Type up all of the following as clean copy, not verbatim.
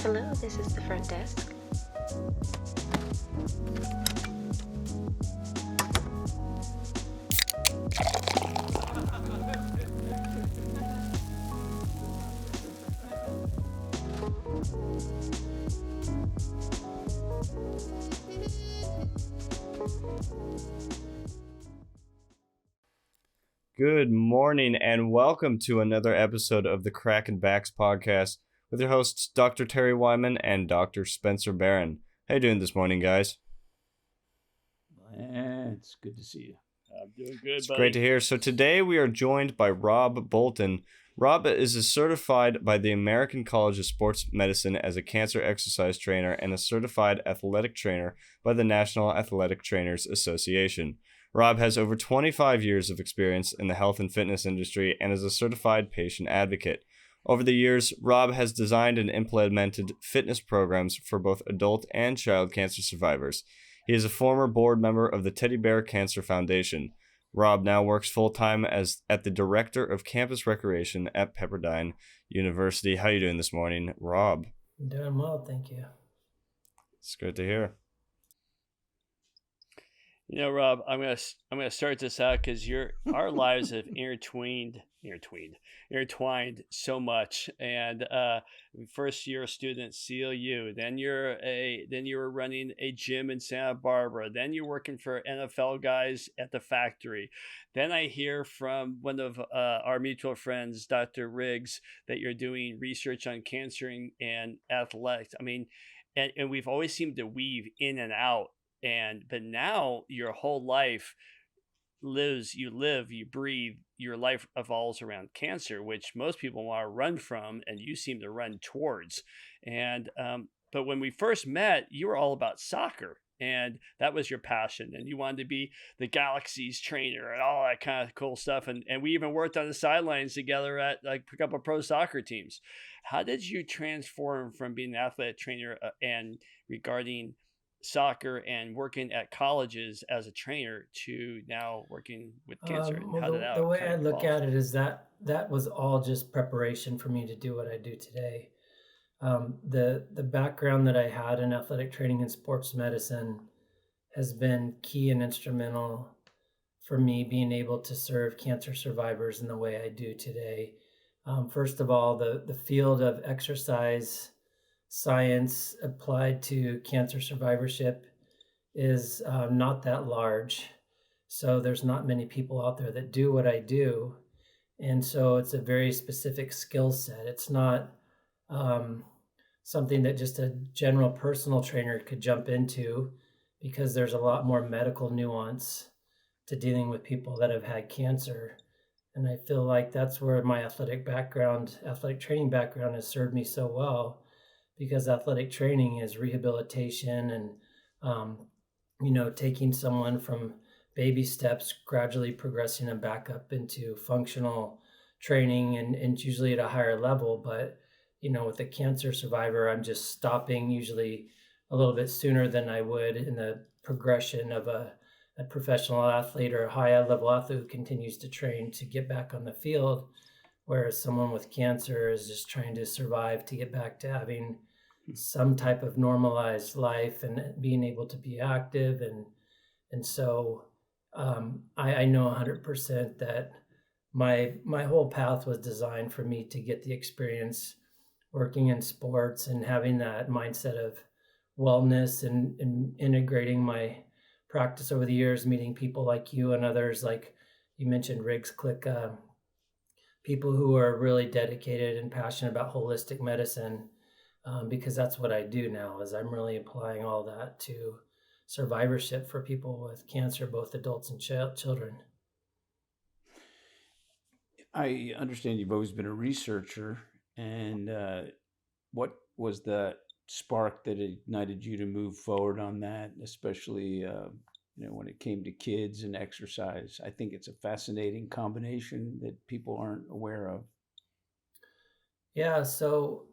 Hello, this is the front desk. Good morning and welcome to another episode of the Crack and Backs podcast with your hosts Dr. Terry Wyman and Dr. Spencer Barron. How you doing this morning, guys? It's good to see you. I'm doing good, It's buddy. great to hear. So today we are joined by Robb Bolton. Robb is certified by the American College of Sports Medicine as a cancer exercise trainer and a certified athletic trainer by the National Athletic Trainers Association. Robb has over 25 years of experience in the health and fitness industry and is a certified patient advocate. Over the years, Robb has designed and implemented fitness programs for both adult and child cancer survivors. He is a former board member of the Teddy Bear Cancer Foundation. Robb now works full-time at the Director of Campus Recreation at Pepperdine University. How are you doing this morning, Robb? I'm doing well, thank you. It's good to hear. You know, Robb, I'm gonna start this out because our lives have intertwined so much. And first year student CLU, then you were running a gym in Santa Barbara, then you're working for NFL guys at the factory. Then I hear from one of our mutual friends, Dr. Riggs, that you're doing research on cancer and athletics. I mean, and we've always seemed to weave in and out. But now your whole life you breathe, your life evolves around cancer, which most people want to run from, and you seem to run towards. And but when we first met, you were all about soccer, and that was your passion, and you wanted to be the Galaxy's trainer and all that kind of cool stuff. And we even worked on the sidelines together at like pick up a pro soccer teams. How did you transform from being an athletic trainer and regarding soccer and working at colleges as a trainer to now working with cancer? And Well, how did that the way kind I of look evolve? at it is that was all just preparation for me to do what I do today. The background that I had in athletic training and sports medicine has been key and instrumental for me being able to serve cancer survivors in the way I do today. First of all, the field of exercise science applied to cancer survivorship is not that large. So there's not many people out there that do what I do. And so it's a very specific skill set. It's not something that just a general personal trainer could jump into, because there's a lot more medical nuance to dealing with people that have had cancer. And I feel like that's where my athletic training background has served me so well, because athletic training is rehabilitation and, taking someone from baby steps, gradually progressing them back up into functional training and usually at a higher level. But, with a cancer survivor, I'm just stopping usually a little bit sooner than I would in the progression of a professional athlete or a high level athlete who continues to train to get back on the field. Whereas someone with cancer is just trying to survive to get back to having some type of normalized life and being able to be active. And so I know 100% that my whole path was designed for me to get the experience working in sports and having that mindset of wellness and integrating my practice over the years, meeting people like you and others, like you mentioned, Riggs Click, people who are really dedicated and passionate about holistic medicine, because that's what I do now, is I'm really applying all that to survivorship for people with cancer, both adults and children. I understand you've always been a researcher, and what was the spark that ignited you to move forward on that, especially when it came to kids and exercise? I think it's a fascinating combination that people aren't aware of. Yeah, so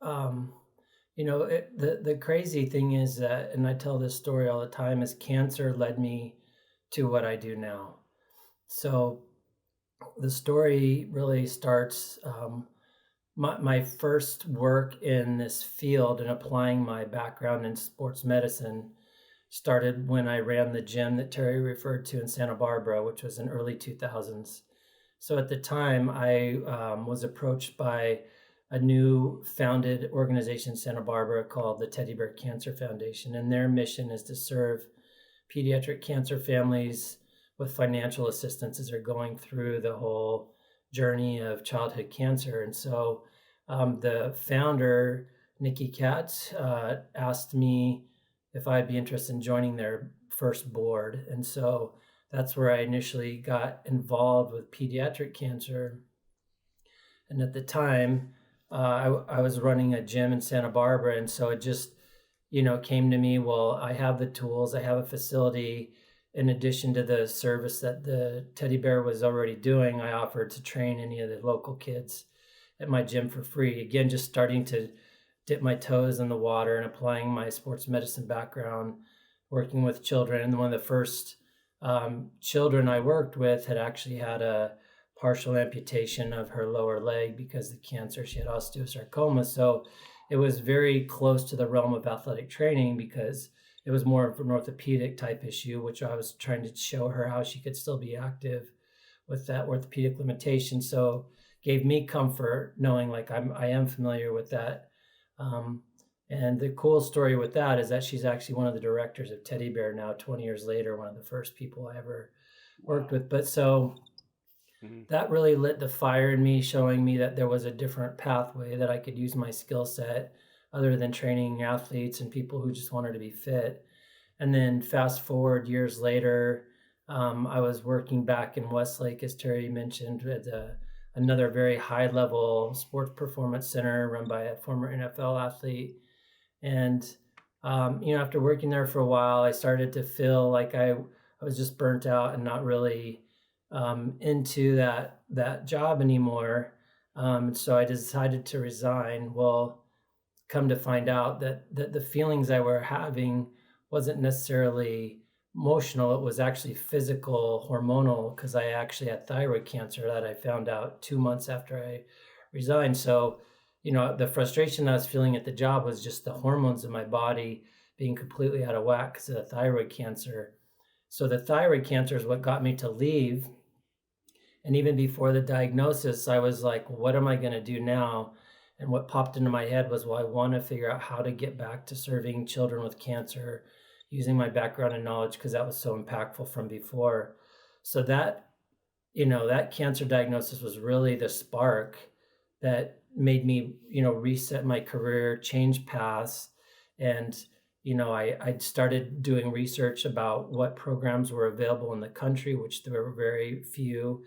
the crazy thing is that, and I tell this story all the time, is cancer led me to what I do now. So the story really starts my first work in this field and applying my background in sports medicine started when I ran the gym that Terry referred to in Santa Barbara, which was in early 2000s. So at the time, I was approached by a new founded organization in Santa Barbara called the Teddy Bear Cancer Foundation, and their mission is to serve pediatric cancer families with financial assistance as they're going through the whole journey of childhood cancer. And so the founder, Nikki Katz, asked me if I'd be interested in joining their first board. And so that's where I initially got involved with pediatric cancer. And at the time, I was running a gym in Santa Barbara. And so it just, came to me, well, I have the tools, I have a facility. In addition to the service that the Teddy Bear was already doing, I offered to train any of the local kids at my gym for free. Again, just starting to dip my toes in the water and applying my sports medicine background, working with children. And one of the first children I worked with had actually had a partial amputation of her lower leg because of the cancer. She had osteosarcoma. So it was very close to the realm of athletic training because it was more of an orthopedic type issue, which I was trying to show her how she could still be active with that orthopedic limitation. So gave me comfort knowing like I am familiar with that. And the cool story with that is that she's actually one of the directors of Teddy Bear now, 20 years later, one of the first people I ever worked with. But so that really lit the fire in me, showing me that there was a different pathway that I could use my skill set other than training athletes and people who just wanted to be fit. And then fast forward years later, I was working back in Westlake, as Terry mentioned, with another very high level sports performance center run by a former NFL athlete. And, after working there for a while, I started to feel like I was just burnt out and not really into that job anymore. So I decided to resign. Well, come to find out that the feelings I were having wasn't necessarily emotional. It was actually physical, hormonal, because I actually had thyroid cancer that I found out 2 months after I resigned. So, the frustration I was feeling at the job was just the hormones in my body being completely out of whack because of the thyroid cancer. So the thyroid cancer is what got me to leave. And even before the diagnosis, I was like, what am I going to do now? And what popped into my head was, well, I want to figure out how to get back to serving children with cancer using my background and knowledge because that was so impactful from before. So that, that cancer diagnosis was really the spark that made me, reset my career, change paths. And, I started doing research about what programs were available in the country, which there were very few.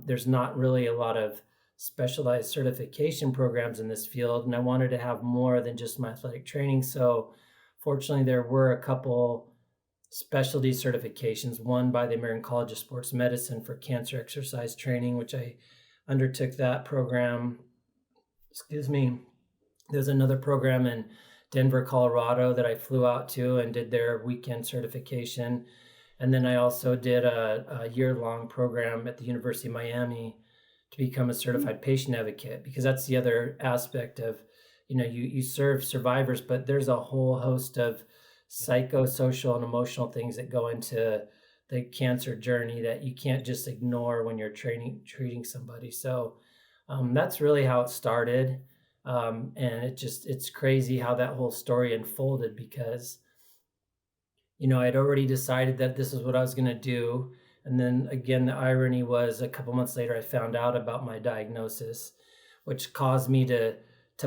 There's not really a lot of specialized certification programs in this field, and I wanted to have more than just my athletic training. So fortunately, there were a couple specialty certifications, one by the American College of Sports Medicine for cancer exercise training, which I undertook that program. There's another program in Denver, Colorado that I flew out to and did their weekend certification. And then I also did a year-long program at the University of Miami to become a certified patient advocate, because that's the other aspect of, you serve survivors, but there's a whole host of psychosocial and emotional things that go into the cancer journey that you can't just ignore when you're treating somebody. So that's really how it started. And it's crazy how that whole story unfolded because, I'd already decided that this is what I was going to do. And then again, the irony was a couple months later, I found out about my diagnosis, which caused me to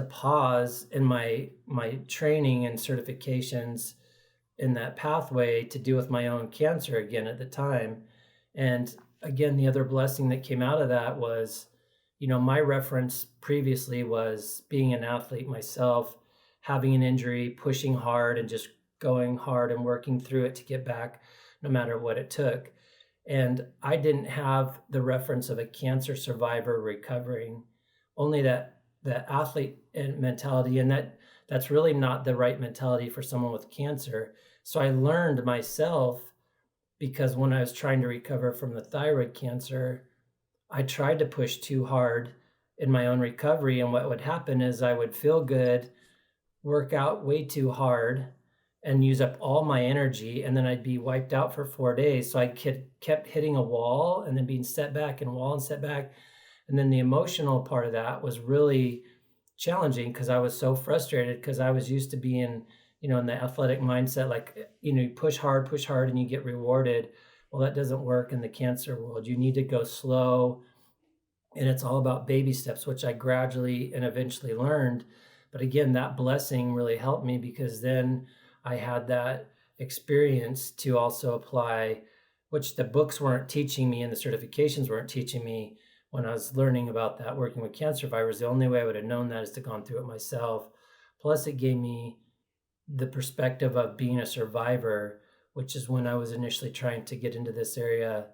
pause in my training and certifications in that pathway to deal with my own cancer again at the time. And again, the other blessing that came out of that was, my reference previously was being an athlete myself, having an injury, pushing hard and just going hard and working through it to get back no matter what it took. And I didn't have the reference of a cancer survivor recovering, only that athlete mentality. And that's really not the right mentality for someone with cancer. So I learned myself, because when I was trying to recover from the thyroid cancer, I tried to push too hard in my own recovery. And what would happen is I would feel good, work out way too hard, and use up all my energy, and then I'd be wiped out for 4 days. So I kept hitting a wall and then being set back and wall and set back. And then the emotional part of that was really challenging because I was so frustrated because I was used to being, in the athletic mindset, like, you push hard, and you get rewarded. Well, that doesn't work in the cancer world. You need to go slow, and it's all about baby steps, which I gradually and eventually learned. But again, that blessing really helped me because then I had that experience to also apply, which the books weren't teaching me and the certifications weren't teaching me when I was learning about that, working with cancer survivors. The only way I would have known that is to gone through it myself. Plus, it gave me the perspective of being a survivor, which is when I was initially trying to get into this area.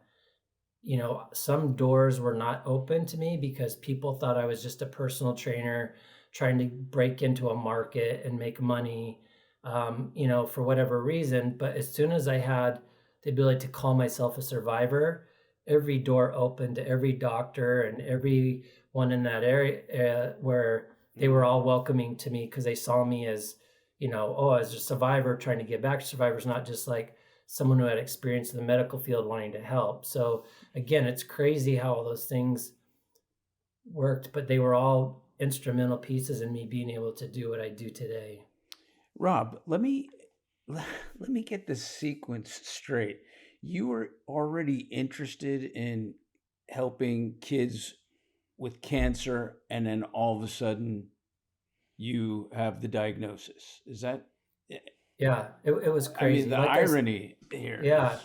Some doors were not open to me because people thought I was just a personal trainer trying to break into a market and make money, for whatever reason. But as soon as I had the ability to call myself a survivor, every door opened to every doctor and everyone in that area where they were all welcoming to me because they saw me as, as a survivor trying to get back to survivors, not just like someone who had experience in the medical field wanting to help. So again, it's crazy how all those things worked, but they were all instrumental pieces in me being able to do what I do today. Rob, let me get this sequence straight. You were already interested in helping kids with cancer, and then all of a sudden you have the diagnosis. Is that? Yeah, it was crazy. I mean, the Like irony here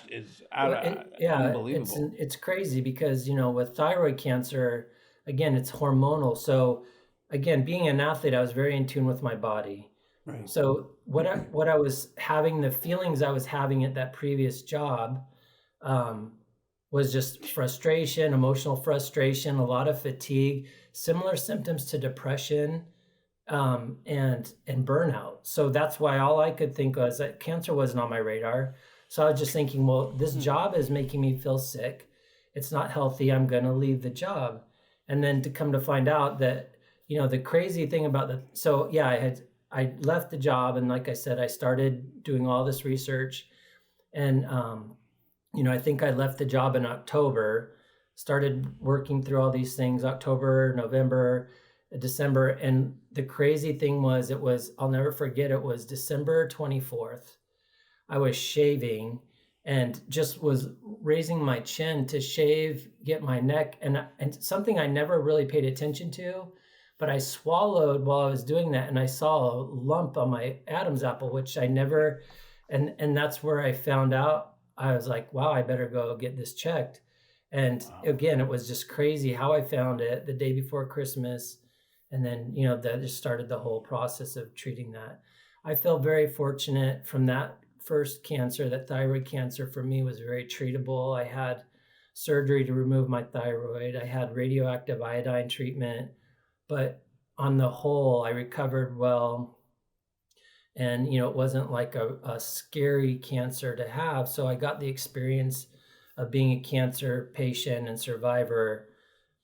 is unbelievable. It's crazy because, with thyroid cancer, again, it's hormonal. So again, being an athlete, I was very in tune with my body. Right. So what I was having, the feelings I was having at that previous job, was just frustration, emotional frustration, a lot of fatigue, similar symptoms to depression, and burnout. So that's why all I could think was that cancer wasn't on my radar. So I was just thinking, well, this job is making me feel sick. It's not healthy. I'm going to leave the job. And then to come to find out that, the crazy thing about I left the job. And like I said, I started doing all this research, and, I think I left the job in October, started working through all these things, October, November, December. And the crazy thing was, I'll never forget, it was December 24th. I was shaving and just was raising my chin to shave, get my neck, and something I never really paid attention to, but I swallowed while I was doing that, and I saw a lump on my Adam's apple, which I never, and that's where I found out. I was like, wow, I better go get this checked. And again, it was just crazy how I found it the day before Christmas. And then, that just started the whole process of treating that. I feel very fortunate from that first cancer. That thyroid cancer for me was very treatable. I had surgery to remove my thyroid. I had radioactive iodine treatment, but on the whole, I recovered well. And, it wasn't like a scary cancer to have. So I got the experience of being a cancer patient and survivor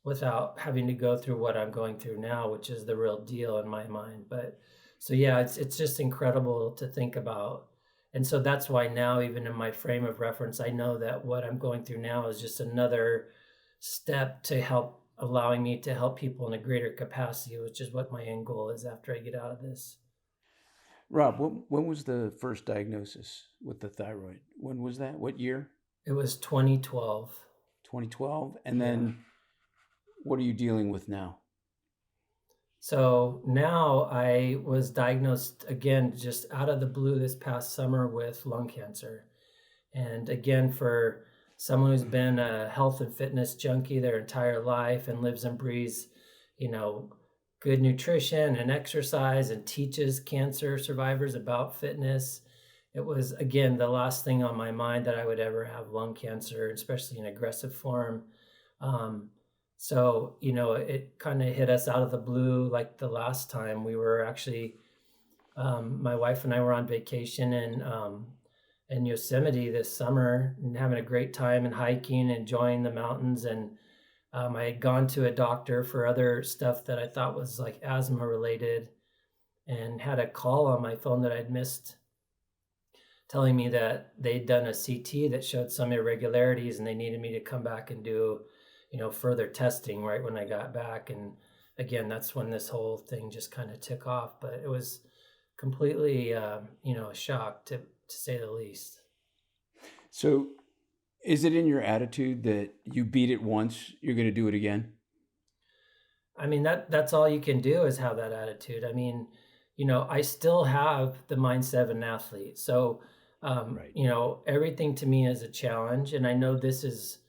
without having to go through what I'm going through now, which is the real deal in my mind. But so, yeah, it's just incredible to think about. And so that's why now, even in my frame of reference, I know that what I'm going through now is just another step to allowing me to help people in a greater capacity, which is what my end goal is after I get out of this. Rob, when was the first diagnosis with the thyroid? When was that? What year? It was 2012. 2012. And then what are you dealing with now? So now I was diagnosed again, just out of the blue this past summer, with lung cancer. And again, for someone who's been a health and fitness junkie their entire life and lives and breathes, good nutrition and exercise and teaches cancer survivors about fitness, it was, again, the last thing on my mind that I would ever have lung cancer, especially in aggressive form. So, it kind of hit us out of the blue. Like the last time we were actually, my wife and I were on vacation in Yosemite this summer and having a great time and hiking, enjoying the mountains. And I had gone to a doctor for other stuff that I thought was like asthma related, and had a call on my phone that I'd missed telling me that they'd done a CT that showed some irregularities and they needed me to come back and do, further testing right when I got back. And again, that's when this whole thing just kind of took off. But it was completely, a shock to say the least. So is it in your attitude that you beat it once, you're going to do it again? I mean, that's all you can do is have that attitude. I mean, I still have the mindset of an athlete. So, Right. everything to me is a challenge. And I know this is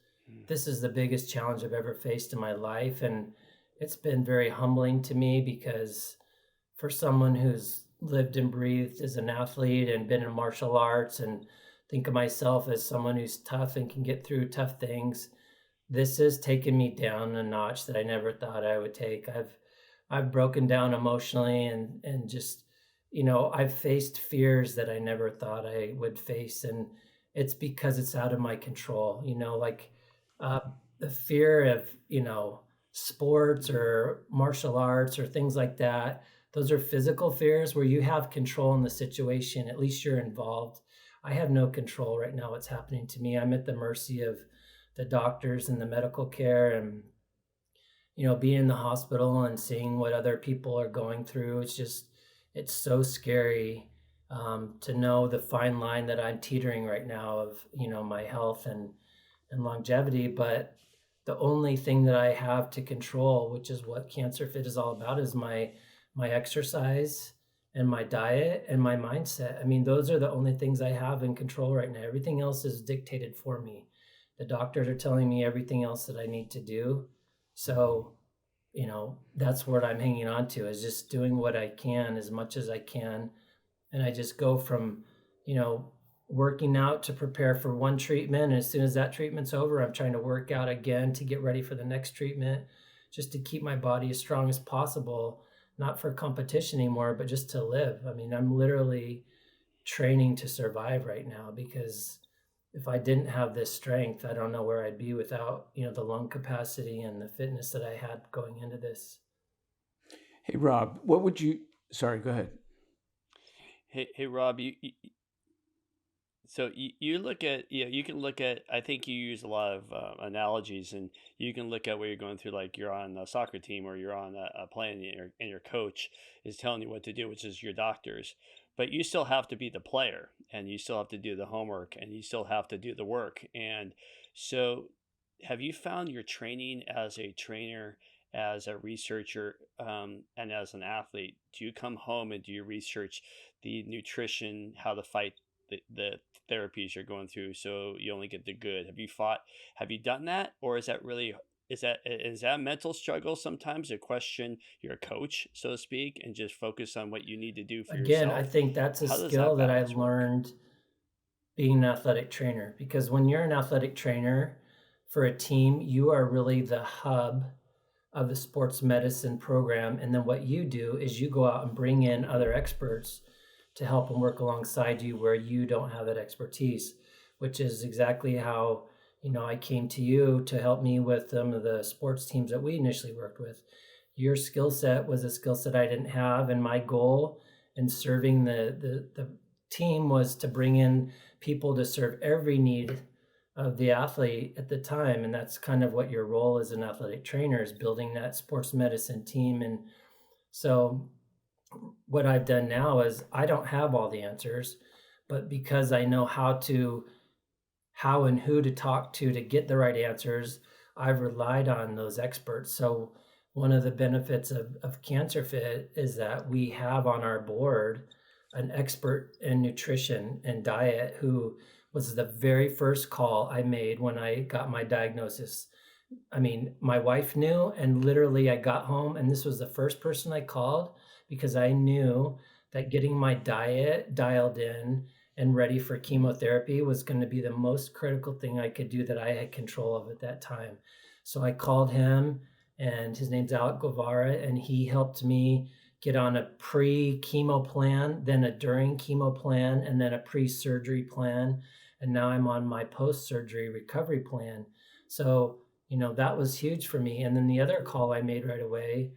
the biggest challenge I've ever faced in my life. And it's been very humbling to me because for someone who's lived and breathed as an athlete and been in martial arts and think of myself as someone who's tough and can get through tough things, this has taken me down a notch that I never thought I would take. I've broken down emotionally and just, I've faced fears that I never thought I would face. And it's because it's out of my control, like the fear of, sports or martial arts or things like that. Those are physical fears where you have control in the situation. At least you're involved. I have no control right now what's happening to me. I'm at the mercy of the doctors and the medical care, and being in the hospital and seeing what other people are going through. It's so scary to know the fine line that I'm teetering right now of my health and longevity. But the only thing that I have to control, which is what Cancer Fit is all about, is my exercise and my diet and my mindset. I mean, those are the only things I have in control right now. Everything else is dictated for me. The doctors are telling me everything else that I need to do. So, that's what I'm hanging on to, is just doing what I can as much as I can. And I just go from, working out to prepare for one treatment. And as soon as that treatment's over, I'm trying to work out again to get ready for the next treatment, just to keep my body as strong as possible, not for competition anymore, but just to live. I mean, I'm literally training to survive right now, because if I didn't have this strength, I don't know where I'd be without, the lung capacity and the fitness that I had going into this. Hey, Rob, sorry, go ahead. Hey, Rob, so you look at, you can look at, I think you use a lot of analogies, and you can look at where you're going through, like you're on a soccer team or you're on a plane, and your coach is telling you what to do, which is your doctors. But you still have to be the player, and you still have to do the homework, and you still have to do the work. And so have you found your training as a trainer, as a researcher, and as an athlete? Do you come home and do you research the nutrition, how to fight the therapies you're going through, so you only get the good? Have you done that? Or is that a mental struggle sometimes, to question your coach, so to speak, and just focus on what you need to do for Again, yourself? I think that's a How does skill that I balance work? learned being an athletic trainer, because when you're an athletic trainer for a team, you are really the hub of the sports medicine program. And then what you do is you go out and bring in other experts to help and work alongside you where you don't have that expertise, which is exactly how, I came to you to help me with some of the sports teams that we initially worked with. Your skill set was a skill set I didn't have. And my goal in serving the team was to bring in people to serve every need of the athlete at the time. And that's kind of what your role as an athletic trainer is, building that sports medicine team. And so what I've done now is I don't have all the answers, but because I know how and who to talk to get the right answers, I've relied on those experts. So one of the benefits of Cancer Fit is that we have on our board an expert in nutrition and diet who was the very first call I made when I got my diagnosis. I mean, my wife knew, and literally I got home and this was the first person I called, because I knew that getting my diet dialed in and ready for chemotherapy was going to be the most critical thing I could do that I had control of at that time. So I called him, and his name's Alec Guevara, and he helped me get on a pre-chemo plan, then a during chemo plan, and then a pre-surgery plan. And now I'm on my post-surgery recovery plan. So, that was huge for me. And then the other call I made right away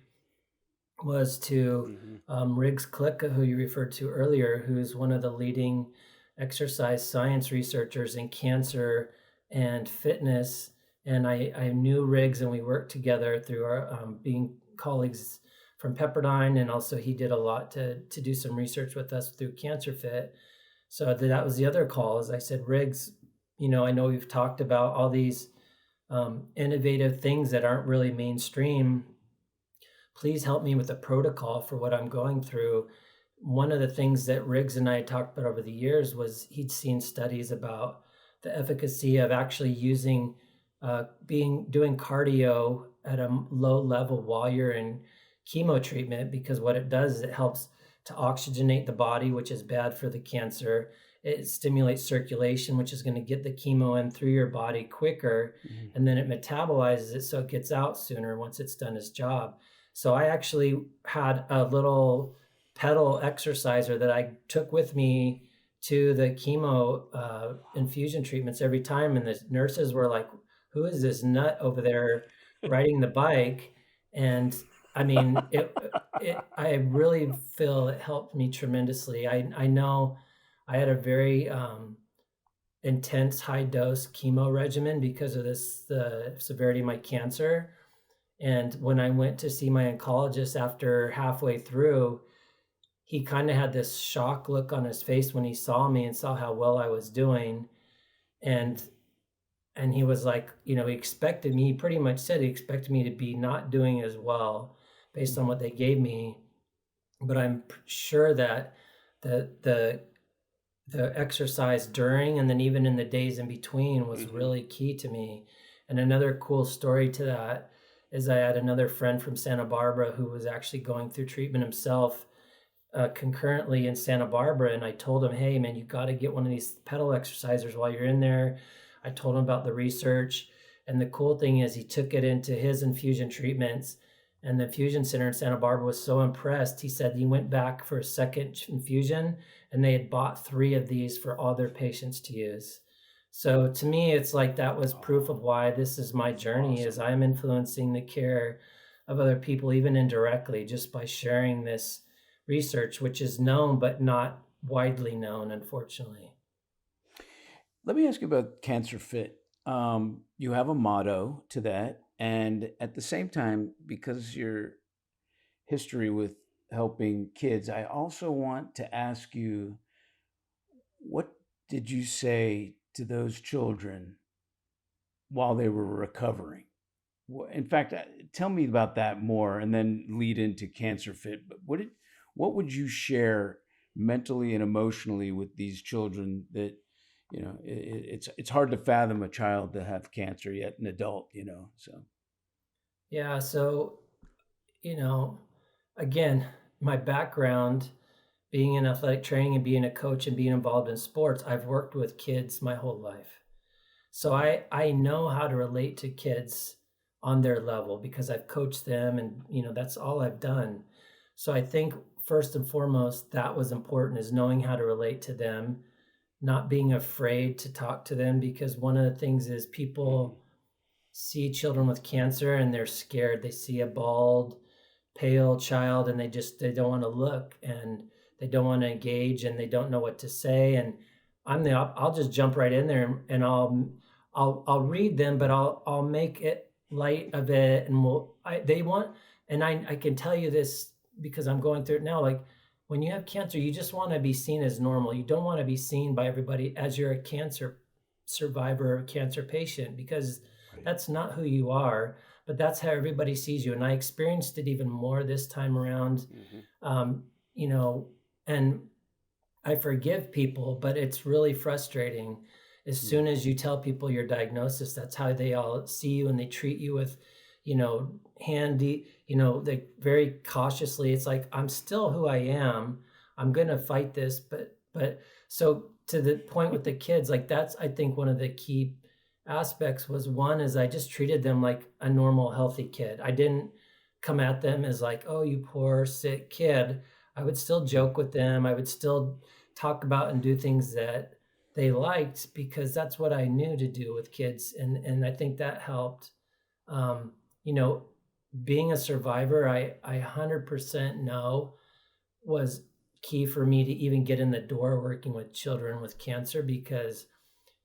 was to Riggs Klicka, who you referred to earlier, who's one of the leading exercise science researchers in cancer and fitness. And I knew Riggs, and we worked together through our being colleagues from Pepperdine, and also he did a lot to do some research with us through Cancer Fit. So that was the other call. As I said, Riggs, I know we've talked about all these innovative things that aren't really mainstream. Please help me with a protocol for what I'm going through. One of the things that Riggs and I had talked about over the years was he'd seen studies about the efficacy of actually using doing cardio at a low level while you're in chemo treatment, because what it does is it helps to oxygenate the body, which is bad for the cancer. It stimulates circulation, which is going to get the chemo in through your body quicker, and then it metabolizes it so it gets out sooner once it's done its job. So I actually had a little pedal exerciser that I took with me to the chemo infusion treatments every time, and the nurses were like, "Who is this nut over there riding the bike?" And I mean, I really feel it helped me tremendously. I know I had a very intense high dose chemo regimen because of the severity of my cancer. And when I went to see my oncologist after halfway through, he kind of had this shock look on his face when he saw me and saw how well I was doing. And he was like, he pretty much said he expected me to be not doing as well based on what they gave me. But I'm sure that the exercise during and then even in the days in between was really key to me. And another cool story to that is I had another friend from Santa Barbara who was actually going through treatment himself concurrently in Santa Barbara. And I told him, "Hey man, you got to get one of these pedal exercisers while you're in there." I told him about the research. And the cool thing is he took it into his infusion treatments, and the infusion center in Santa Barbara was so impressed. He said he went back for a second infusion and they had bought 3 of these for all their patients to use. So to me, it's like that was proof of why this is my journey, is I'm influencing the care of other people, even indirectly, just by sharing this research, which is known but not widely known, unfortunately. Let me ask you about Cancer Fit. You have a motto to that, and at the same time, because your history with helping kids, I also want to ask you, what did you say to those children while they were recovering? In fact, tell me about that more, and then lead into Cancer Fit. But what would you share mentally and emotionally with these children that, it's hard to fathom a child to have cancer, yet an adult, so. Yeah. So, again, my background being in athletic training and being a coach and being involved in sports, I've worked with kids my whole life. So I know how to relate to kids on their level because I've coached them, and, that's all I've done. So I think first and foremost, that was important, is knowing how to relate to them, not being afraid to talk to them, because one of the things is people see children with cancer and they're scared. They see a bald, pale child and they don't want to look, and they don't want to engage, and they don't know what to say. And I'll just jump right in there, and I'll read them, but I'll make it light of it. And I can tell you this because I'm going through it now. Like, when you have cancer, you just want to be seen as normal. You don't want to be seen by everybody as you're a cancer survivor or cancer patient, because that's not who you are, but that's how everybody sees you. And I experienced it even more this time around, and I forgive people, but it's really frustrating. As soon as you tell people your diagnosis, that's how they all see you, and they treat you with, handy, they very cautiously. It's like, I'm still who I am. I'm going to fight this. But so to the point with the kids, like, that's, I think, one of the key aspects was, one is I just treated them like a normal, healthy kid. I didn't come at them as like, "Oh, you poor sick kid." I would still joke with them. I would still talk about and do things that they liked, because that's what I knew to do with kids. And I think that helped You know, being a survivor, I 100% know was key for me to even get in the door working with children with cancer, because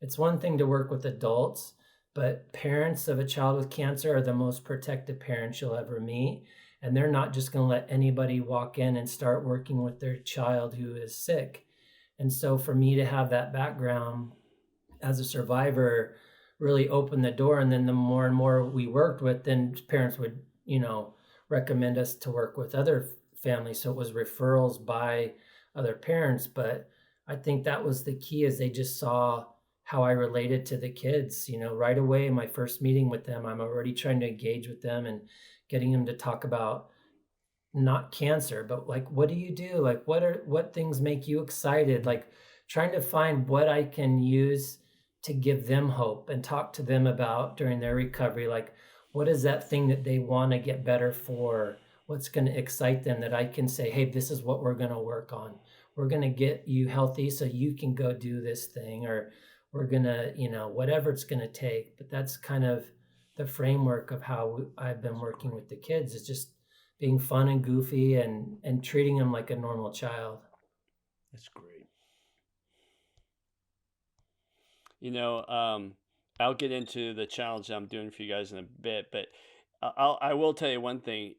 it's one thing to work with adults, but parents of a child with cancer are the most protective parents you'll ever meet. And they're not just going to let anybody walk in and start working with their child who is sick. And so for me to have that background as a survivor really opened the door. And then the more and more we worked with, then parents would, recommend us to work with other families. So it was referrals by other parents. But I think that was the key, is they just saw how I related to the kids. Right away, in my first meeting with them, I'm already trying to engage with them and getting them to talk about not cancer, but like, what do you do? Like, what things make you excited? Like trying to find what I can use to give them hope and talk to them about during their recovery. Like, what is that thing that they want to get better for? What's going to excite them that I can say, hey, this is what we're going to work on. We're going to get you healthy so you can go do this thing, or we're going to, whatever it's going to take. But that's kind of the framework of how I've been working with the kids, is just being fun and goofy and treating them like a normal child. That's great. I'll get into the challenge I'm doing for you guys in a bit, but I will tell you one thing.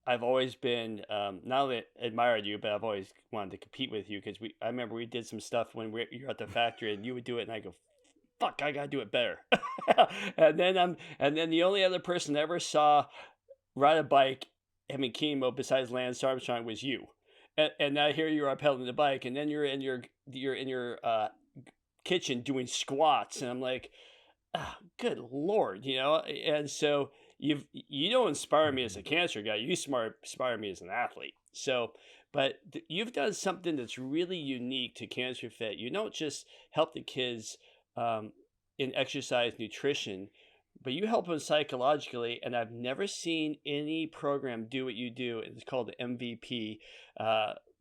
I've always been not only admired you, but I've always wanted to compete with you, because I remember we did some stuff when you're at the factory and you would do it, and I go, "Fuck, I gotta do it better." and then the only other person I ever saw ride a bike having chemo besides Lance Armstrong was you, and now here you are pedaling the bike, and then you're in your kitchen doing squats, and I'm like, oh, good Lord, and so you don't inspire me as a cancer guy, you inspire me as an athlete. So, but you've done something that's really unique to Cancer Fit. You don't just help the kids in exercise nutrition, but you help them psychologically, and I've never seen any program do what you do. It's called the MVP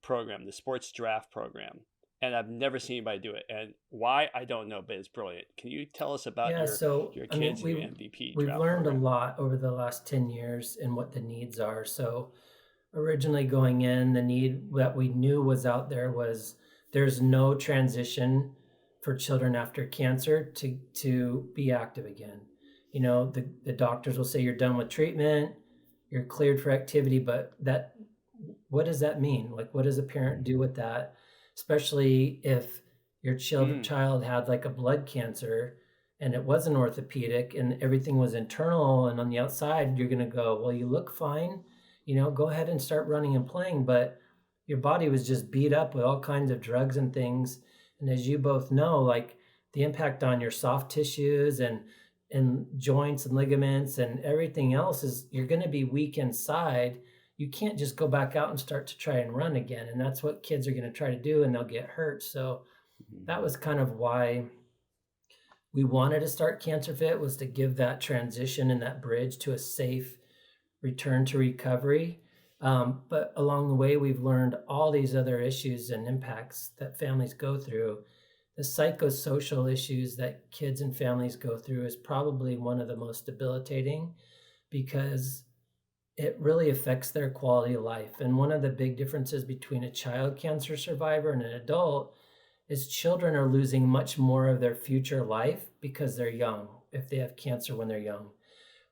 program, the Sports Draft Program. And I've never seen anybody do it. And why, I don't know, but it's brilliant. Can you tell us about your kids and your MVP we've draft learned program? a lot over the last 10 years and what the needs are. So originally going in, the need that we knew was out there was there's no transition for children after cancer to be active again. The doctors will say you're done with treatment, you're cleared for activity, but what does that mean? Like, what does a parent do with that? Especially if your child had like a blood cancer and it wasn't orthopedic and everything was internal, and on the outside, you're going to go, well, you look fine, go ahead and start running and playing. But your body was just beat up with all kinds of drugs and things. And as you both know, like the impact on your soft tissues and joints and ligaments and everything else is you're going to be weak inside. You can't just go back out and start to try and run again. And that's what kids are going to try to do, and they'll get hurt. So that was kind of why we wanted to start Cancer Fit, was to give that transition and that bridge to a safe return to recovery. But along the way, we've learned all these other issues and impacts that families go through. The psychosocial issues that kids and families go through is probably one of the most debilitating, because it really affects their quality of life. And one of the big differences between a child cancer survivor and an adult is children are losing much more of their future life because they're young, if they have cancer when they're young.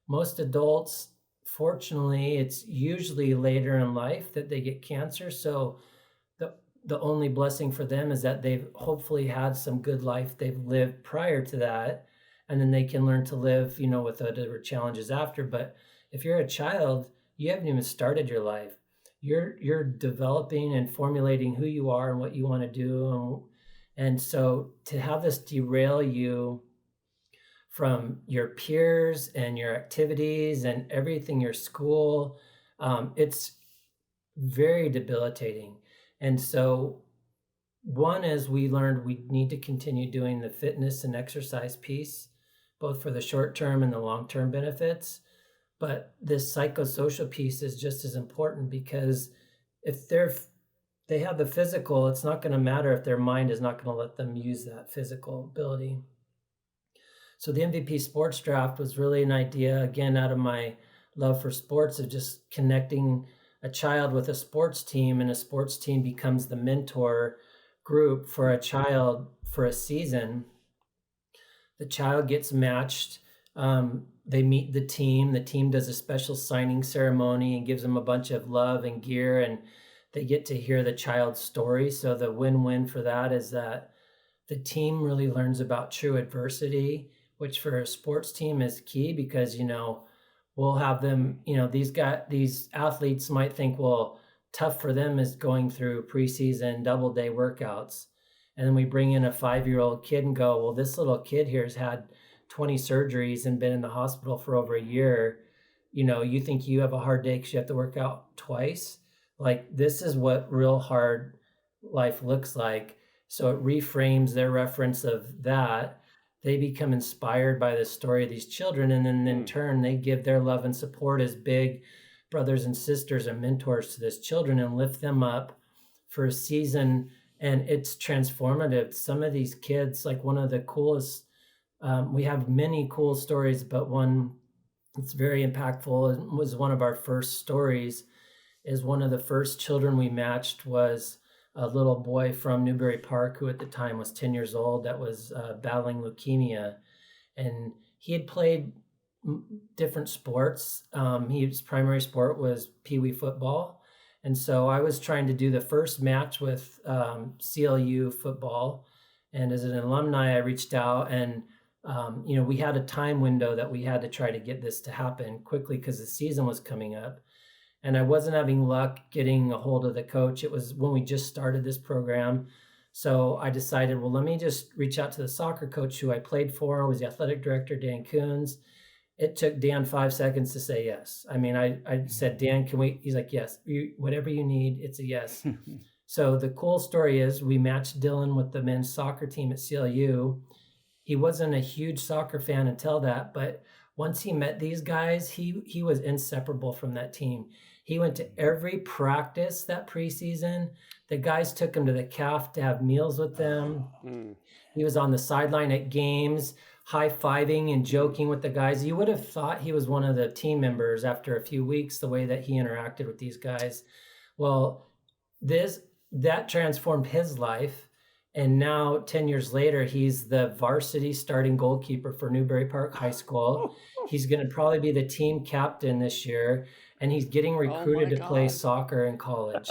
Most adults, fortunately, it's usually later in life that they get cancer. So the only blessing for them is that they've hopefully had some good life they've lived prior to that, and then they can learn to live, with whatever challenges after. But if you're a child, you haven't even started your life. You're developing and formulating who you are and what you want to do. And so to have this derail you from your peers and your activities and everything, your school, it's very debilitating. And so one is we learned we need to continue doing the fitness and exercise piece, both for the short-term and the long-term benefits. But this psychosocial piece is just as important, because if they have the physical, it's not going to matter if their mind is not going to let them use that physical ability. So the MVP sports draft was really an idea, again, out of my love for sports, of just connecting a child with a sports team, and a sports team becomes the mentor group for a child for a season. The child gets matched. They meet the team. The team does a special signing ceremony and gives them a bunch of love and gear, and they get to hear the child's story. So the win-win for that is that the team really learns about true adversity, which for a sports team is key, because, we'll have them, these athletes might think, well, tough for them is going through preseason double day workouts. And then we bring in a 5-year-old kid and go, well, this little kid here has had 20 surgeries and been in the hospital for over a year. You think you have a hard day because you have to work out twice? Like, this is what real hard life looks like. So it reframes their reference of that. They become inspired by the story of these children. And then in turn, they give their love and support as big brothers and sisters and mentors to these children and lift them up for a season. And it's transformative. Some of these kids, like one of the coolest, we have many cool stories, but one that's very impactful and was one of our first stories, is one of the first children we matched was a little boy from Newbury Park, who at the time was 10 years old, that was battling leukemia. And he had played different sports. His primary sport was Pee Wee football. And so I was trying to do the first match with CLU football. And as an alumni, I reached out and, we had a time window that we had to try to get this to happen quickly because the season was coming up. And I wasn't having luck getting a hold of the coach. It was when we just started this program. So I decided, well, let me just reach out to the soccer coach who I played for, was the athletic director, Dan Coons. It took Dan 5 seconds to say yes. I mean, I said, Dan, can we? He's like, yes, whatever you need, it's a yes. So the cool story is we matched Dylan with the men's soccer team at CLU. He wasn't a huge soccer fan until that, but once he met these guys, he was inseparable from that team. He went to every practice that preseason. The guys took him to the CAF to have meals with them. He was on the sideline at games, high-fiving and joking with the guys. You would have thought he was one of the team members after a few weeks, the way that he interacted with these guys. Well, that transformed his life. And now, 10 years later, he's the varsity starting goalkeeper for Newbury Park High School. He's going to probably be the team captain this year, and he's getting recruited to play soccer in college.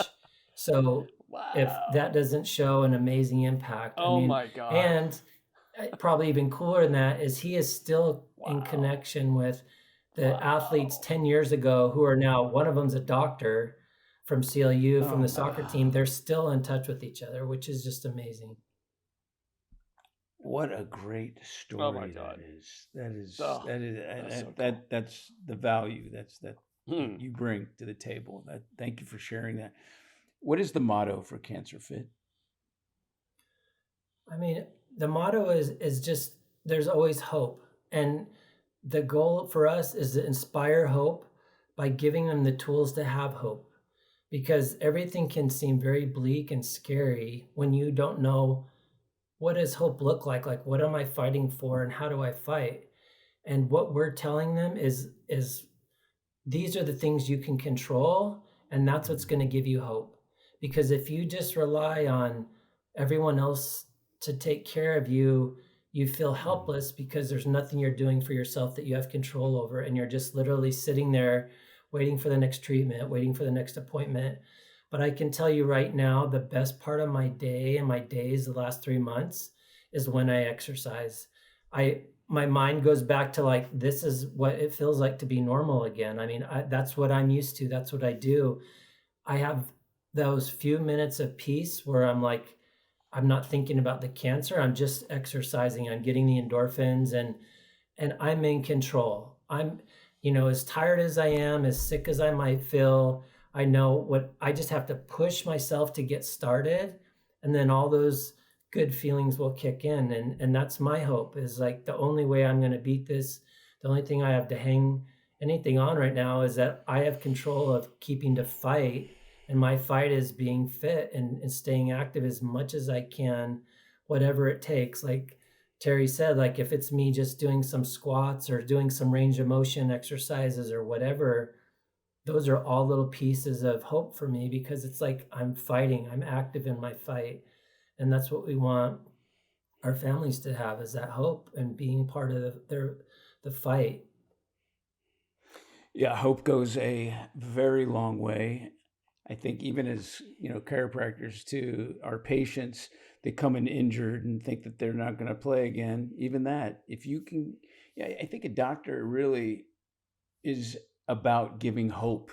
So if that doesn't show an amazing impact, my God. And probably even cooler than that is he is still in connection with the athletes 10 years ago who are now, one of them's a doctor from CLU, from the soccer team. They're still in touch with each other, which is just amazing. What a great story! Oh my God. That's so the value that you bring to the table. Thank you for sharing that. What is the motto for Cancer Fit? I mean, the motto is just, there's always hope. And the goal for us is to inspire hope by giving them the tools to have hope. Because everything can seem very bleak and scary when you don't know, what does hope look like? Like, what am I fighting for and how do I fight? And what we're telling them is these are the things you can control, and that's what's going to give you hope. Because if you just rely on everyone else to take care of you, you feel helpless because there's nothing you're doing for yourself that you have control over, and you're just literally sitting there waiting for the next treatment, waiting for the next appointment. But I can tell you right now, the best part of my day and my days the last 3 months is when I exercise. My mind goes back to like, this is what it feels like to be normal again. I mean, that's what I'm used to. That's what I do. I have those few minutes of peace where I'm like, I'm not thinking about the cancer. I'm just exercising. I'm getting the endorphins and I'm in control. I'm, as tired as I am, as sick as I might feel, I know I just have to push myself to get started. And then all those good feelings will kick in. And that's my hope, is like, the only way I'm going to beat this, the only thing I have to hang anything on right now is that I have control of keeping to fight. And my fight is being fit and staying active as much as I can, whatever it takes. Like Terry said, like if it's me just doing some squats or doing some range of motion exercises or whatever, those are all little pieces of hope for me, because it's like I'm fighting, I'm active in my fight. And that's what we want our families to have, is that hope and being part of the fight. Yeah, hope goes a very long way. I think even as, chiropractors to our patients, they come in injured and think that they're not going to play again. Even that, if you can, I think a doctor really is about giving hope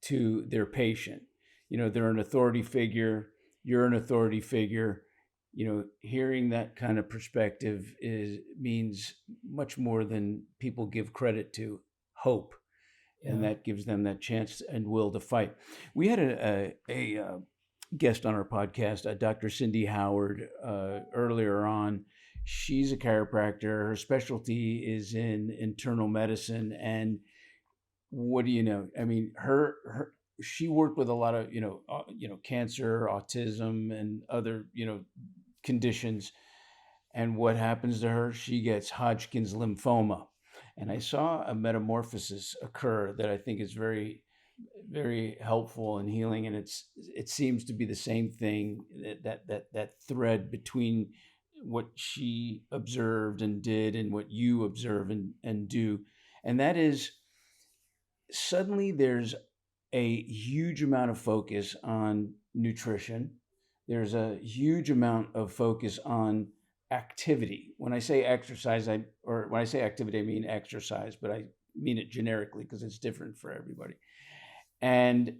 to their patient. They're an authority figure, you're an authority figure. Hearing that kind of perspective means much more than people give credit to. Hope. And that gives them that chance and will to fight. We had a guest on our podcast, Dr. Cindy Howard, earlier on. She's a chiropractor. Her specialty is in internal medicine. And what do you know? I mean, she worked with a lot of cancer, autism, and other conditions. And what happens to her? She gets Hodgkin's lymphoma. And I saw a metamorphosis occur that I think is very, very helpful in healing. And it seems to be the same thing, that thread between what she observed and did and what you observe and do. And that is, suddenly there's a huge amount of focus on nutrition. There's a huge amount of focus on activity. When I say exercise, when I say activity, I mean exercise, but I mean it generically because it's different for everybody. And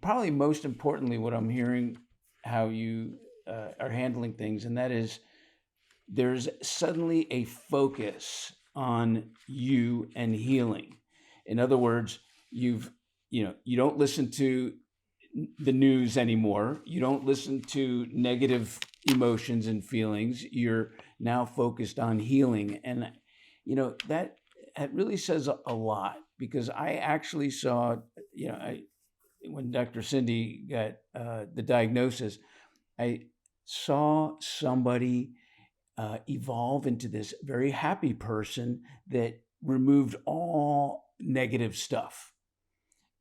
probably most importantly, what I'm hearing how you are handling things, and that is there's suddenly a focus on you and healing. In other words, you don't listen to the news anymore. You don't listen to negative emotions and feelings. You're now focused on healing. And, that really says a lot, because I actually saw, when Dr. Cindy got the diagnosis, I saw somebody evolve into this very happy person that removed all negative stuff.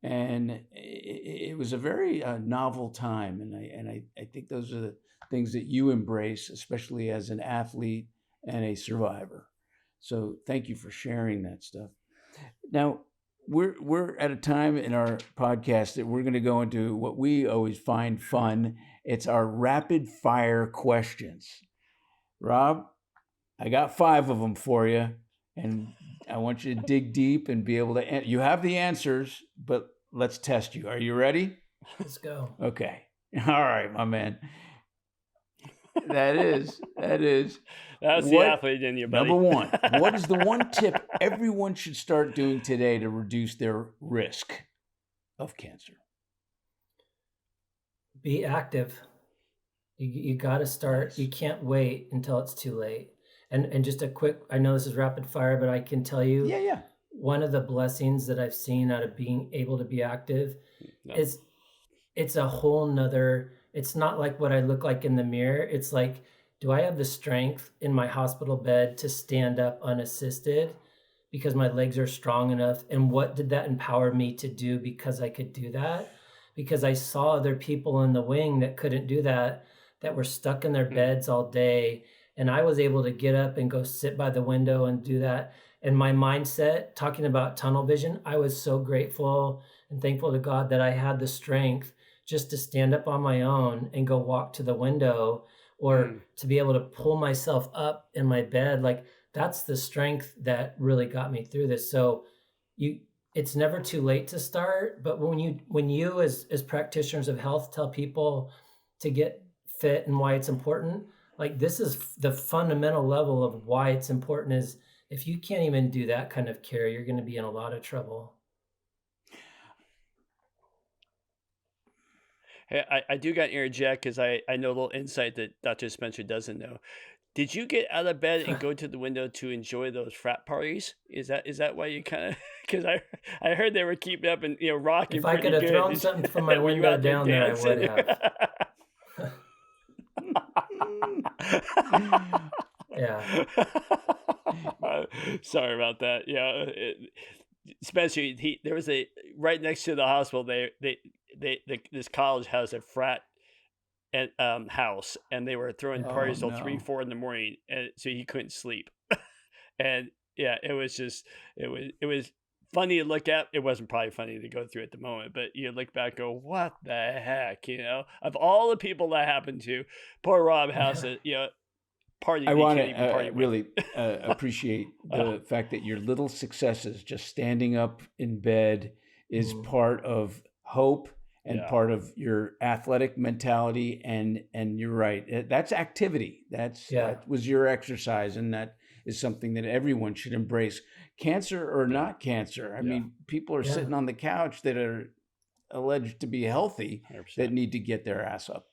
And it was a very novel time. And I think those are the things that you embrace, especially as an athlete and a survivor. So thank you for sharing that stuff. Now, we're at a time in our podcast that we're going to go into what we always find fun. It's our rapid fire questions. Rob, I got 5 of them for you. And I want you to dig deep and be able to, you have the answers, but let's test you. Are you ready? Let's go. Okay. All right, my man. That is. That's the athlete in you, buddy. Number 1, what is the one tip everyone should start doing today to reduce their risk of cancer? Be active. You got to start. Nice. You can't wait until it's too late. And just a quick, I know this is rapid fire, but I can tell you, one of the blessings that I've seen out of being able to be active is it's a whole nother, it's not like what I look like in the mirror. It's like, do I have the strength in my hospital bed to stand up unassisted because my legs are strong enough? And what did that empower me to do because I could do that? Because I saw other people in the wing that couldn't do that, that were stuck in their beds all day. And I was able to get up and go sit by the window and do that. And my mindset, talking about tunnel vision, I was so grateful and thankful to God that I had the strength just to stand up on my own and go walk to the window, or to be able to pull myself up in my bed. Like, that's the strength that really got me through this. So it's never too late to start. But when you as practitioners of health tell people to get fit and why it's important, like, this is the fundamental level of why it's important, is if you can't even do that kind of care, you're going to be in a lot of trouble. Hey, I do got to interject because I know a little insight that Dr. Spencer doesn't know. Did you get out of bed and go to the window to enjoy those frat parties? Is that why you kind of? Because I heard they were keeping up and rocking. If I could have thrown something from my window down there, I would have. Yeah. Sorry about that. Yeah, especially there was a right next to the hospital. This college has a frat and house, and they were throwing Oh parties till three, no. 4 in the morning, and so he couldn't sleep. And yeah, it was funny to look at. It wasn't probably funny to go through at the moment, but you look back, and go, what the heck, Of all the people that happened to, poor Rob has Yeah. a party I that he want can't even to party with. really appreciate Oh, the fact that your little successes, just standing up in bed, is Mm. part of hope and yeah, part of your athletic mentality. And you're right, that's activity. Yeah. That was your exercise, and that is something that everyone should embrace. Cancer or yeah, not cancer. I yeah, mean, people are Yeah. sitting on the couch that are alleged to be healthy that 100%. need to get their ass up.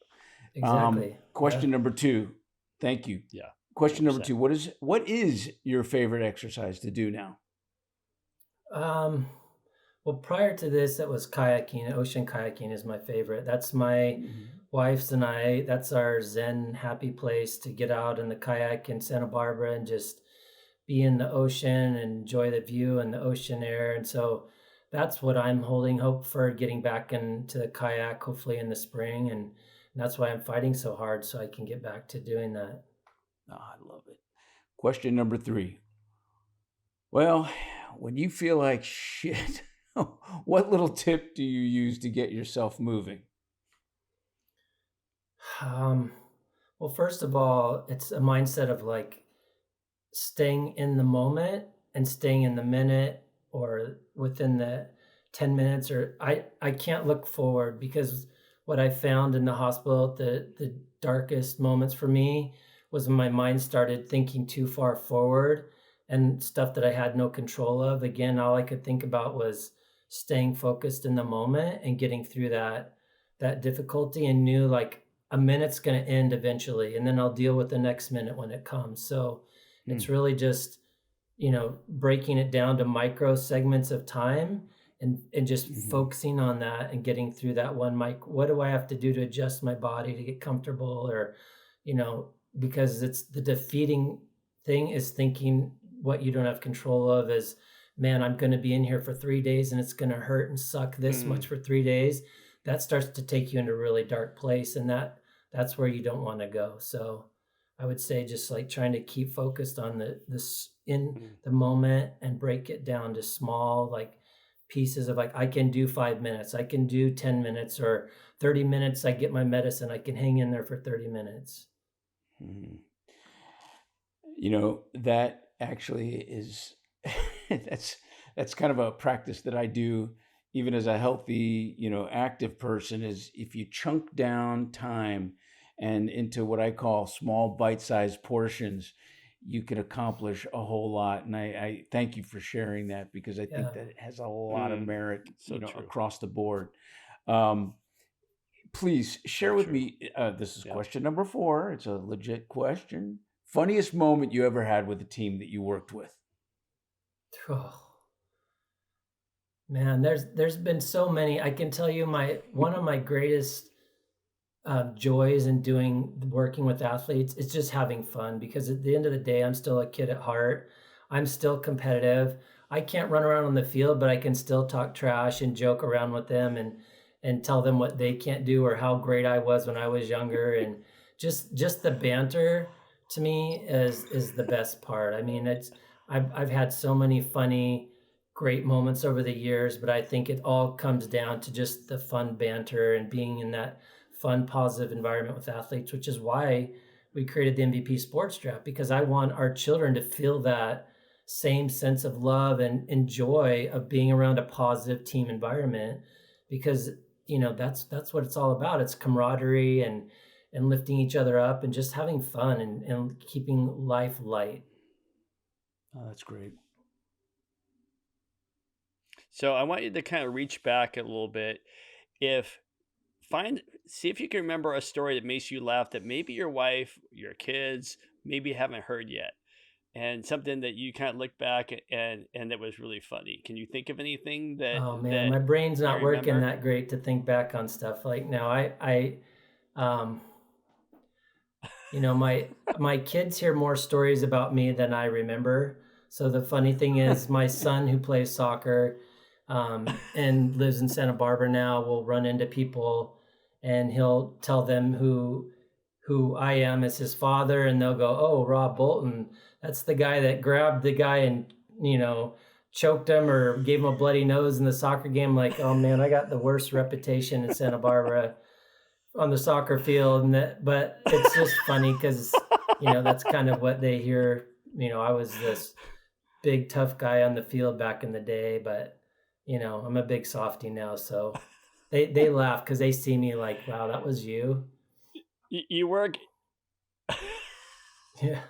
Exactly. Question Yeah. number 2. Thank you. Yeah, Question number 100%. 2. What is your favorite exercise to do now? Um, well, prior to this, it was kayaking. Ocean kayaking is my favorite. That's my wife's and I, that's our Zen happy place to get out in the kayak in Santa Barbara and just be in the ocean and enjoy the view and the ocean air. And so that's what I'm holding hope for, getting back into the kayak, hopefully in the spring. And that's why I'm fighting so hard so I can get back to doing that. Oh, I love it. Question number 3. Well, when you feel like shit, what little tip do you use to get yourself moving? Um, well, first of all, it's a mindset of like staying in the moment and staying in the minute or within the 10 minutes. Or I can't look forward, because what I found in the hospital, the darkest moments for me was when my mind started thinking too far forward and stuff that I had no control of. Again, all I could think about was staying focused in the moment and getting through that difficulty, and knew like a minute's going to end eventually, and then I'll deal with the next minute when it comes. So it's really just, breaking it down to micro segments of time, and just focusing on that and getting through that one mic. What do I have to do to adjust my body to get comfortable? Or, because it's the defeating thing is thinking what you don't have control of is, man, I'm going to be in here for 3 days and it's going to hurt and suck this much for 3 days. That starts to take you into a really dark place, and that's where you don't want to go. So I would say just like trying to keep focused on this in the moment and break it down to small like pieces of like, I can do 5 minutes, I can do 10 minutes or 30 minutes. I get my medicine, I can hang in there for 30 minutes. Mhm. That actually is that's kind of a practice that I do even as a healthy, active person, is if you chunk down time and into what I call small bite-sized portions, you can accomplish a whole lot. And I thank you for sharing that, because I think Yeah. that it has a lot of merit, So true. across the board. Please share with true. me. This is Yeah. question number 4. It's a legit question. Funniest moment you ever had with a team that you worked with? Oh, man, there's been so many. I can tell you one of my greatest joys in working with athletes is just having fun, because at the end of the day, I'm still a kid at heart. I'm still competitive. I can't run around on the field, but I can still talk trash and joke around with them and tell them what they can't do or how great I was when I was younger. And just the banter to me is the best part. I mean, I've had so many funny, great moments over the years, but I think it all comes down to just the fun banter and being in that fun, positive environment with athletes, which is why we created the MVP Sports Draft, because I want our children to feel that same sense of love and joy of being around a positive team environment, because that's what it's all about. It's camaraderie and lifting each other up and just having fun and keeping life light. Oh, that's great. So I want you to kind of reach back a little bit. See if you can remember a story that makes you laugh that maybe your wife, your kids, maybe haven't heard yet, and something that you kind of look back and that was really funny. Can you think of anything that Oh man, that my brain's you not working remember? that great to think back on stuff like now. I my kids hear more stories about me than I remember. So the funny thing is, my son who plays soccer and lives in Santa Barbara now will run into people, and he'll tell them who I am as his father, and they'll go, "Oh, Robb Bolton, that's the guy that grabbed the guy and choked him or gave him a bloody nose in the soccer game." Like, oh man, I got the worst reputation in Santa Barbara on the soccer field, but it's just funny because that's kind of what they hear. I was this big tough guy on the field back in the day, but I'm a big softie now, so they laugh because they see me like, wow, that was you. You work. Yeah.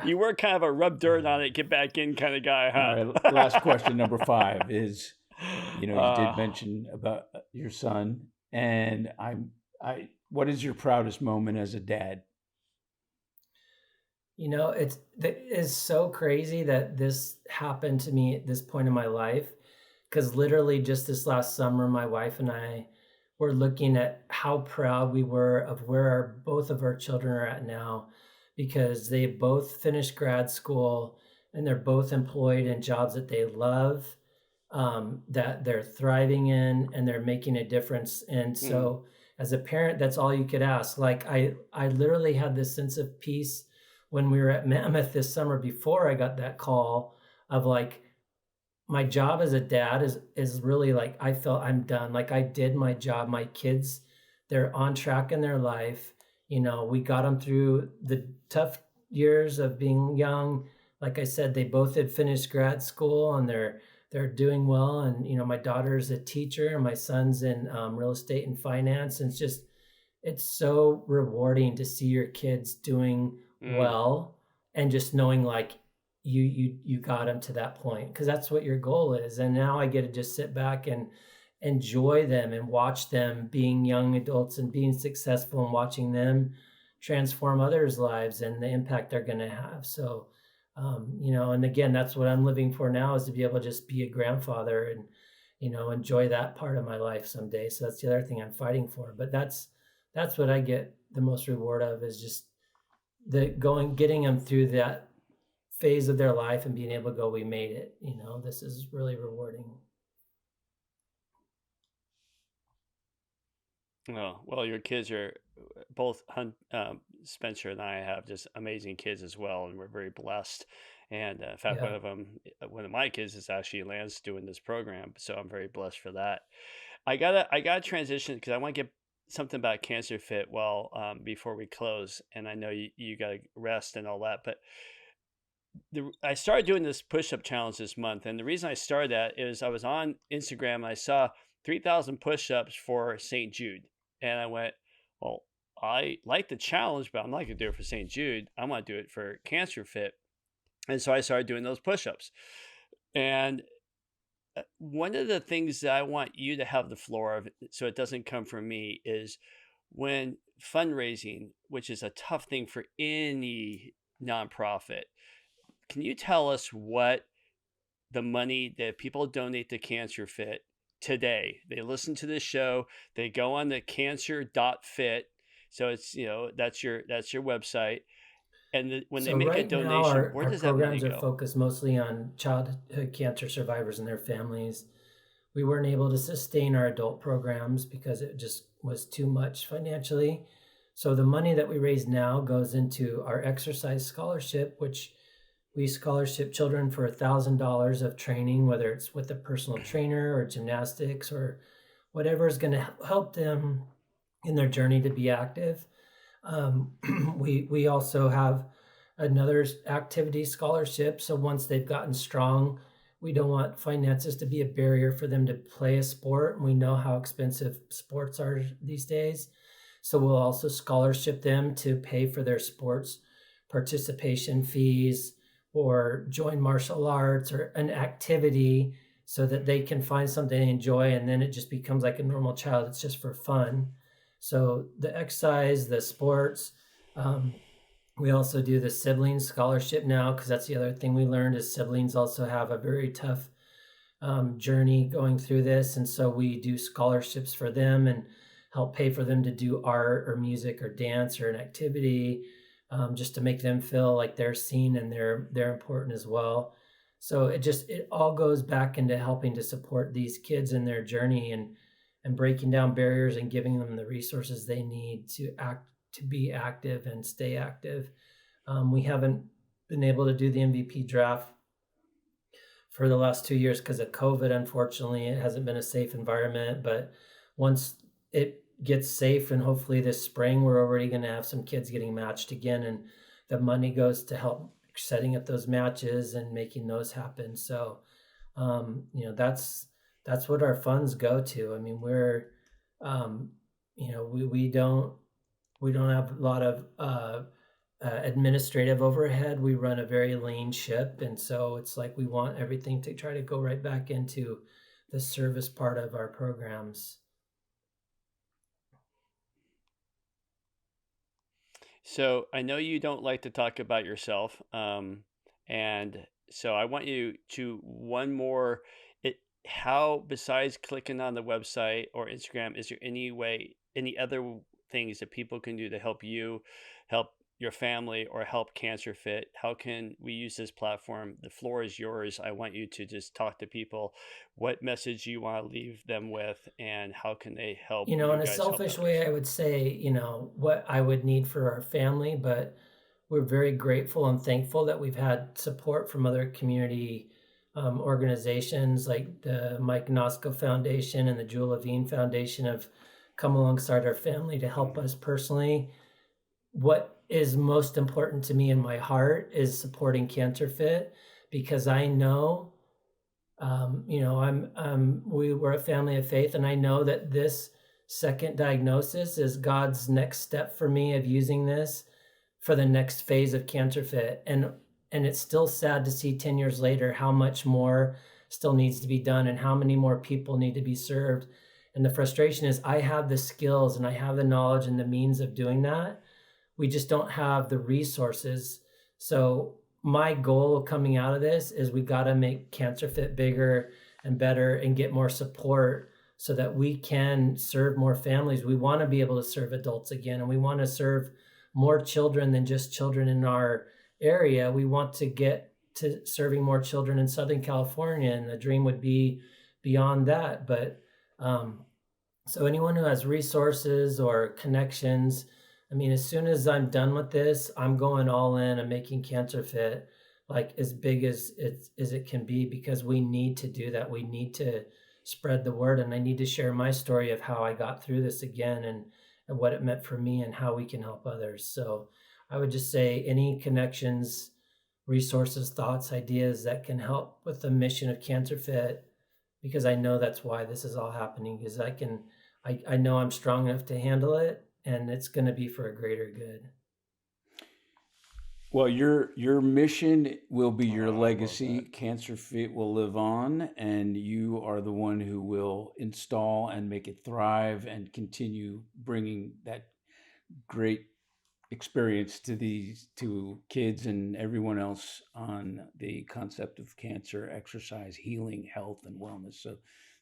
You were kind of a rub dirt on it, get back in kind of guy, huh? All right, last question, number 5 is, you did mention about your son, and what is your proudest moment as a dad? It's so crazy that this happened to me at this point in my life, because literally just this last summer, my wife and I were looking at how proud we were of where both of our children are at now, because they both finished grad school and they're both employed in jobs that they love, that they're thriving in, and they're making a difference. And so as a parent, that's all you could ask. Like I literally had this sense of peace when we were at Mammoth this summer before I got that call of like, my job as a dad is really like, I felt I'm done. Like I did my job. My kids, they're on track in their life. We got them through the tough years of being young. Like I said, they both had finished grad school and they're doing well. And, my daughter's a teacher and my son's in real estate and finance. And it's so rewarding to see your kids doing well, and just knowing like you got them to that point, because that's what your goal is. And now I get to just sit back and enjoy them and watch them being young adults and being successful, and watching them transform others' lives and the impact they're going to have. So, and again, that's what I'm living for now, is to be able to just be a grandfather and, enjoy that part of my life someday. So that's the other thing I'm fighting for. But that's what I get the most reward of, is just getting them through that phase of their life and being able to go, we made it. This is really rewarding. Oh, well, your kids are both, Spencer and I have just amazing kids as well, and we're very blessed. And in fact, Yeah. one of my kids is actually Lance doing this program, so I'm very blessed for that. I gotta transition because I want to get something about Cancer Fit before we close, and I know you gotta rest and all that, but I started doing this push-up challenge this month, and the reason I started that is I was on Instagram and I saw 3,000 push-ups for St. Jude, and I went, well, I like the challenge, but I'm not going to do it for St. Jude. I'm going to do it for Cancer Fit, and so I started doing those push-ups. And one of the things that I want you to have the floor of, so it doesn't come from me, is when fundraising, which is a tough thing for any nonprofit. Can you tell us what the money that people donate to Cancer Fit today? They listen to this show, they go on the cancer.fit. So it's, that's your website. And when they make a donation, where does that money go? Our programs are focused mostly on childhood cancer survivors and their families. We weren't able to sustain our adult programs because it just was too much financially. So the money that we raise now goes into our exercise scholarship, which we scholarship children for $1,000 of training, whether it's with a personal trainer or gymnastics or whatever is going to help them in their journey to be active. We also have another activity scholarship. So once they've gotten strong, we don't want finances to be a barrier for them to play a sport. We know how expensive sports are these days. So we'll also scholarship them to pay for their sports participation fees, or join martial arts or an activity, so that they can find something they enjoy, and then it just becomes like a normal child. It's just for fun. So the exercise, the sports, we also do the siblings scholarship now, because that's the other thing we learned, is siblings also have a very tough journey going through this. And so we do scholarships for them. And help pay for them to do art or music or dance or an activity, just to make them feel like they're seen and they're important as well. So it all goes back into helping to support these kids in their journey and breaking down barriers and giving them the resources they need to be active and stay active. We haven't been able to do the MVP draft for the last 2 years because of COVID. Unfortunately, it hasn't been a safe environment, but once it gets safe and hopefully this spring, we're already going to have some kids getting matched again, and the money goes to help setting up those matches and making those happen. So, that's what our funds go to. I mean, we're, we don't have a lot of administrative overhead. We run a very lean ship, and so it's like we want everything to try to go right back into the service part of our programs. So I know you don't like to talk about yourself, and so I want you to one more. How, besides clicking on the website or Instagram, is there any other things that people can do to help you, help your family, or help Cancer Fit? How can we use this platform? The floor is yours. I want you to just talk to people, what message you want to leave them with, and how can they help In a selfish way, I would say, what I would need for our family, but we're very grateful and thankful that we've had support from other community organizations like the Mike Nosko Foundation and the Jewel Levine Foundation have come alongside our family to help us personally. What is most important to me in my heart is supporting Cancer Fit, because I know, we were a family of faith, and I know that this second diagnosis is God's next step for me of using this for the next phase of Cancer Fit. And it's still sad to see 10 years later how much more still needs to be done and how many more people need to be served. And the frustration is I have the skills and I have the knowledge and the means of doing that. We just don't have the resources. So my goal coming out of this is we got to make Cancer Fit bigger and better and get more support so that we can serve more families. We want to be able to serve adults again, and we want to serve more children than just children in our area. We want to get to serving more children in Southern California, and the dream would be beyond that. But so anyone who has resources or connections, I mean, as soon as I'm done with this, I'm going all in and making Cancer Fit like as big as it can be, because we need to do that. We need to spread the word, and I need to share my story of how I got through this again and what it meant for me and how we can help others. So I would just say any connections, resources, thoughts, ideas that can help with the mission of Cancer Fit, because I know that's why this is all happening, because I know I'm strong enough to handle it, and it's going to be for a greater good. Well, your mission will be your legacy. Cancer Fit will live on, and you are the one who will install and make it thrive and continue bringing that great experience to kids and everyone else on the concept of cancer, exercise, healing, health, and wellness. So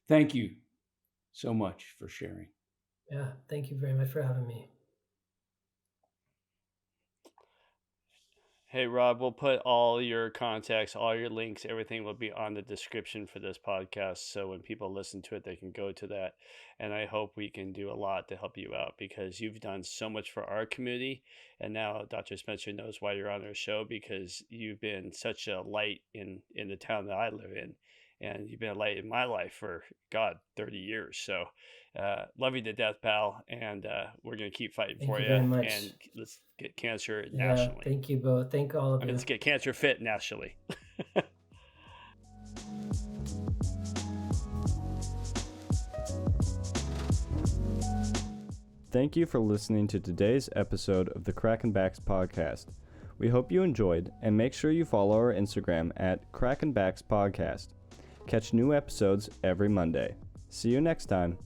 thank you so much for sharing. Yeah, thank you very much for having me. Hey, Rob, we'll put all your contacts, all your links, everything will be on the description for this podcast. So when people listen to it, they can go to that. And I hope we can do a lot to help you out, because you've done so much for our community. And now Dr. Spencer knows why you're on our show, because you've been such a light in the town that I live in. And you've been a light in my life for, 30 years. So love you to death, pal. And we're going to keep fighting for you. Very much. And let's get cancer nationally. Thank you both. Thank all of you. Let's get Cancer Fit nationally. Thank you for listening to today's episode of the Crackin' Backs podcast. We hope you enjoyed, and make sure you follow our Instagram at Crackin' Backs Podcast. Catch new episodes every Monday. See you next time.